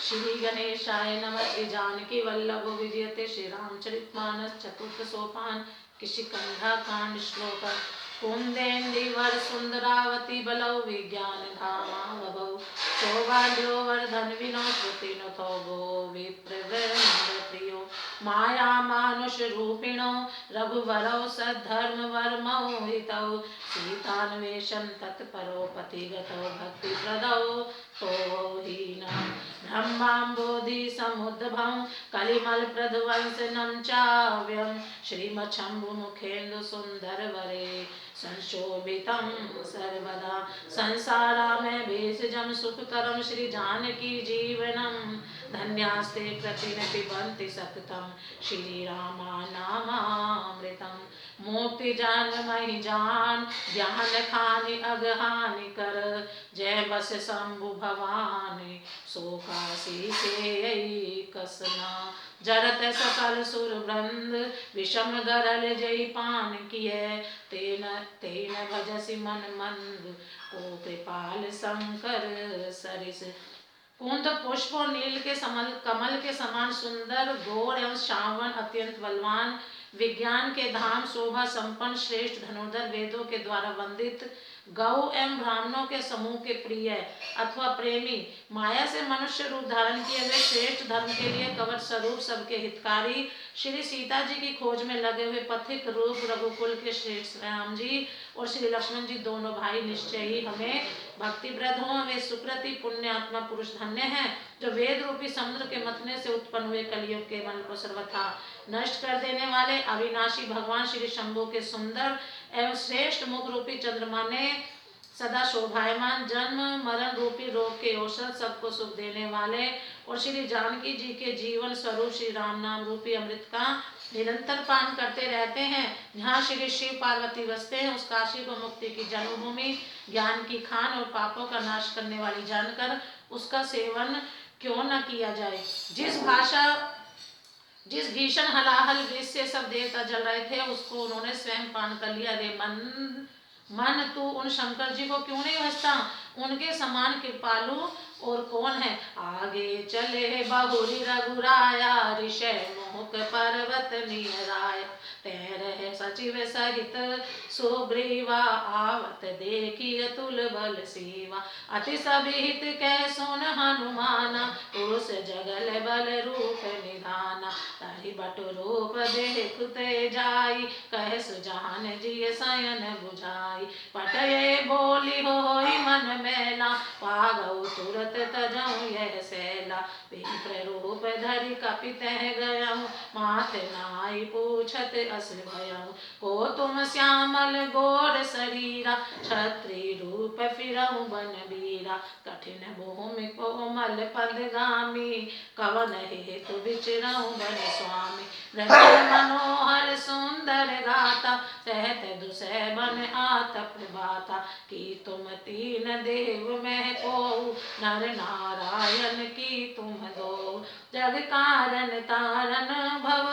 श्री गणेशाय नमः। श्री जानकी वल्लभ विजयते श्री रामचरितमानस चतुर्थ सोपान किशिकंधा कांड श्लोक। कुंदेन्दीवर सुंदरावती बलौ विज्ञान धामा बभौ सौभाग्यो वर्धन विनो श्रुतिनुतो गो विप्रवृंद प्रियो माया मानुष रूपिणो रघुवरौ सद्धर्म वर्मौ हितौ सीतान्वेषण तत्परो पतिगतौ भक्ति प्रदौ तो हीना ब्रह्माम्बोधि समुद्भवं कलिमल प्रध्वंसनं चाव्यं श्रीमच्छम्भु मुखेन्दु सुंदर वरे संशोभितं सर्वदा संसारामय भेषजं सुखकरं श्री जानकी जीवनं धन्यास्ते कृतिन पिबन्ति सततं श्री रामा नामामृतं मुक्ति जान महि जान ज्ञान खानि अगहानि कर जय बस शंभु भवानी सो काशी के कसना जरत सकल सुर वृंद विषम गरल जय पान किए तेन तेन भजसि मन मंद को कृपाल शंकर सरिस। कुंद पुष्प और नील के कमल के समान सुंदर गौर एवं श्रावण अत्यंत बलवान विज्ञान के धाम शोभा संपन्न श्रेष्ठ धनुर्धर वेदों के द्वारा वंदित गौ एवं ब्राह्मणों के समूह के प्रिय अथवा प्रेमी माया से मनुष्य रूप धारण किए हुए श्रेष्ठ धर्म के लिए कवच स्वरूप सबके हितकारी श्री सीता जी की खोज में लगे हुए पथिक रूप रघुकुल के श्रेष्ठ राम जी और श्री लक्ष्मण जी दोनों भाई निश्चय ही हमें भक्तिप्रद हों। वे सुकृति पुण्य आत्मा पुरुष धन्य हैं जो वेद रूपी समुद्र के मथने से उत्पन्न हुए कलियुग के मन को सर्वथा नष्ट कर देने वाले अविनाशी भगवान श्री शंभु के सुंदर एवं श्रेष्ठ मुख रूपी चंद्रमा ने सदा शोभायमान जन्म मरण रूपी रोग के औषध सबको सुख देने वाले और श्री जानकी जी के जीवन स्वरूप श्री राम नाम रूपी अमृत का निरंतर पान करते रहते हैं। जहाँ श्री शिव पार्वती बसते हैं उस काशी को मुक्ति की जन्मभूमि ज्ञान की खान और पापों का नाश करने वाली जानकर उसका सेवन क्यों न किया जाए। जिस भीषण हलाहल विष से सब देवता जल रहे थे उसको उन्होंने स्वयं पान कर लिया। रे मन तू उन शंकर जी को क्यों नहीं भजता, उनके समान कृपालु और कौन है। आगे चले बहुरी रघुराया ऋषय मोहक पर्वत निहराया तैरह सचिव सहित सुग्रीवा आवत देखी अतुल बल सेवा अति सभिहित कह सुन हनुमाना उस जगल बल रूप निधाना तहि बट रूप देखते जाई कह सुजान जी सयन बुझाई पटये बोली होई मन मैला पागौ तुरत तजऊ यह सैला विप्र रूप धरि कपित गयऊ मात नाई पूछत अस भयऊ को तुम श्यामल गोर शरीरा क्षत्रि रूप फिरऊ बन बीरा कठिन भूमि कोमल पदगामी कवन हेतु विचरऊ बन स्वामी रचन मनोहर सुंदर गाता सहत दुसह बन आत प्रभाता कि तुम तीन देव में को नर नारायण की तुम दो जग कारण तारन भव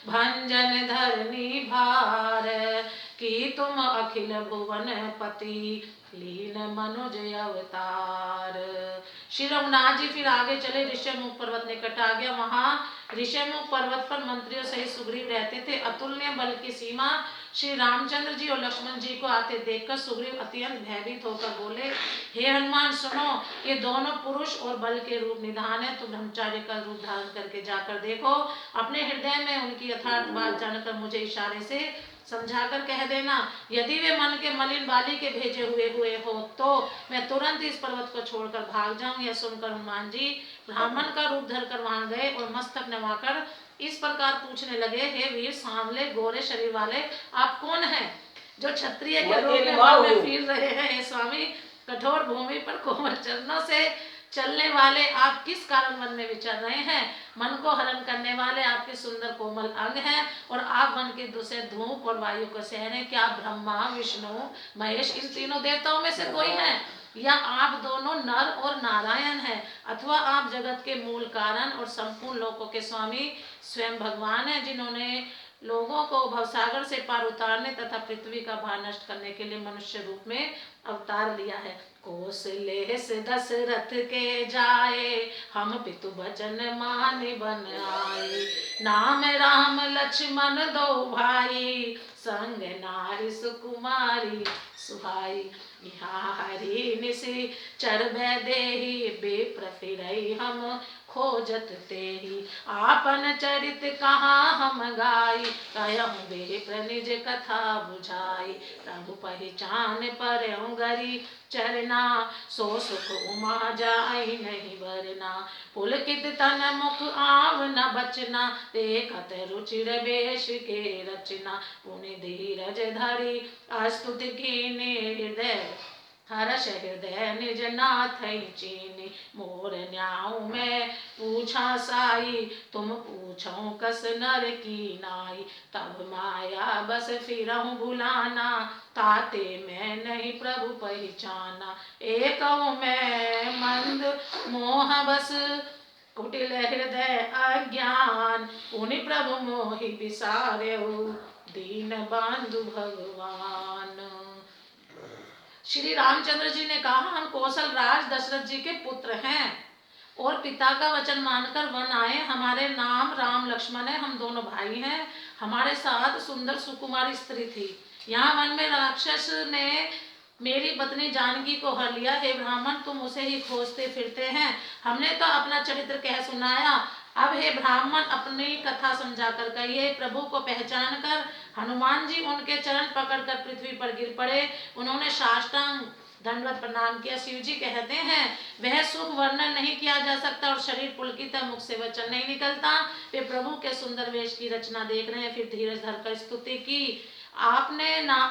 भंजन धरनी भार कि तुम अखिल भुवन पति लीन मनुज अवतार। श्री रघुनाथ जी फिर आगे चले। ऋषमुख पर्वत निकट आ गया। वहां ऋषमुख पर्वत पर मंत्रियों सहित सुग्रीव रहते थे। अतुलनीय बल की सीमा श्री रामचंद्र जी और लक्ष्मण जी को आते देखकर सुग्रीव अत्यंत भयभीत होकर बोले, हे हनुमान सुनो, ये दोनों पुरुष और बल के रूप निधान है। तुम ब्रह्मचार्य का रूप धारण करके जाकर देखो। अपने हृदय में उनकी यथार्थ बात जानकर मुझे इशारे से समझाकर कह देना। यदि वे मन के मलिन बाली के भेजे हुए हो तो मैं तुरंत इस पर्वत को छोड़कर भाग जाऊं। यह सुनकर हनुमान जी ब्राह्मण का रूप धरकर वहां गए और मस्तक नवाकर इस प्रकार पूछने लगे, हे वीर सांवले गोरे शरीर वाले, आप कौन हैं जो क्षत्रिय के रूप में वन में फिर रहे हैं। हे स्वामी, कठोर भूमि पर कोमल चरणों से चलने वाले आप किस कारण वन में विचर रहे हैं। मन को हरण करने वाले आपके सुंदर कोमल अंग हैं और आप वन के दूसरे धूप और वायु को सह रहे हैं। क्या ब्रह्मा विष्णु महेश इन तीनों देवताओं में से कोई है, या आप दोनों नर और नारायण हैं, अथवा आप जगत के मूल कारण और संपूर्ण लोकों के स्वामी स्वयं भगवान हैं, जिन्होंने लोगों को भवसागर से पार उतारने तथा पृथ्वी का भार नष्ट करने के लिए मनुष्य रूप में अवतार लिया है। कौशले से दशरथ के जाए, हम पितु वचन मान बन आए। नाम राम लक्ष्मण दो भाई, संग नारी सुकुमारी सुहाई। यहाँ हरि निशि चरबै देहि, बेप्र फिरई हम खोजत तेहि। आपन चरित कहाँ हम गाई, कहूँ बेप्र निज कथा बुझाई। प्रभु पहचान परउँ गरी चरना, सो सुख उमा जाई नहीं बरना। पुलकित तन मुख आव न बचना, देखत रुचिर बेश के रचना। पुनि धीरज धरि स्तुति कीनी, हृदय हर्ष हृदय निज नाथ चीनी। मोर न्याऊ मैं पूछा साई, तुम पूछो कस नर की नाई। तब माया बस फिरहूँ भुलाना, ताते मैं नहीं प्रभु पहचाना। एक मैं मंद मोह बस, कुटिल हृदय अज्ञान। पुनि प्रभु मोहि बिसारेउ, दीन बंधु भगवान। श्री रामचंद्र जी ने कहा, हम कौशल राज दशरथ जी के पुत्र हैं और पिता का वचन मानकर वन आए। हमारे नाम राम लक्ष्मण है, हम दोनों भाई हैं। हमारे साथ सुंदर सुकुमारी स्त्री थी। यहाँ वन में राक्षस ने मेरी पत्नी जानकी को हर लिया। हे ब्राह्मण, तुम उसे ही खोजते फिरते हैं। हमने तो अपना चरित्र कह सुनाया, अब हे ब्राह्मण अपनी कथा समझा कर कहिए। प्रभु को पहचान कर हनुमान जी उनके चरण पकड़कर पृथ्वी पर गिर पड़े। उन्होंने साष्टांग दंडवत प्रणाम किया। शिव जी कहते हैं, वह सुख वर्णन नहीं किया जा सकता और शरीर पुलकित है, मुख से वचन नहीं निकलता। वे प्रभु के सुंदर वेश की रचना देख रहे हैं। फिर धीरज धरकर स्तुति की। आपने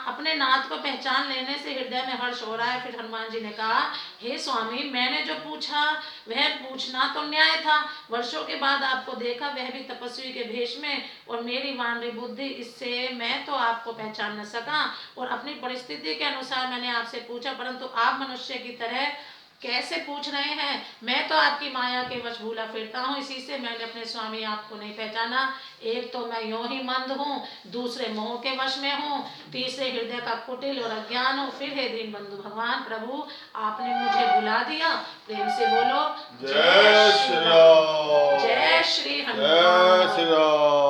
अपने नाथ को पहचान लेने से हृदय में हर्ष हो रहा है। फिर हनुमान जी ने कहा, हे स्वामी, मैंने जो पूछा वह पूछना तो न्याय था। वर्षों के बाद आपको देखा, वह भी तपस्वी के भेष में, और मेरी वानरी बुद्धि, इससे मैं तो आपको पहचान न सका और अपनी परिस्थिति के अनुसार मैंने आपसे पूछा, परंतु आप मनुष्य की तरह कैसे पूछ रहे हैं। मैं तो आपकी माया के वश भूला फिरता हूँ, इसी से मैंने अपने स्वामी आपको नहीं पहचाना। एक तो मैं यूं ही मंद हूँ, दूसरे मोह के वश में हूँ, तीसरे हृदय का कुटिल और अज्ञान हूँ। फिर हे दीन बंधु भगवान, प्रभु आपने मुझे बुला दिया। प्रेम से बोलो, जय श्री राम, जय श्री जय श्री राम।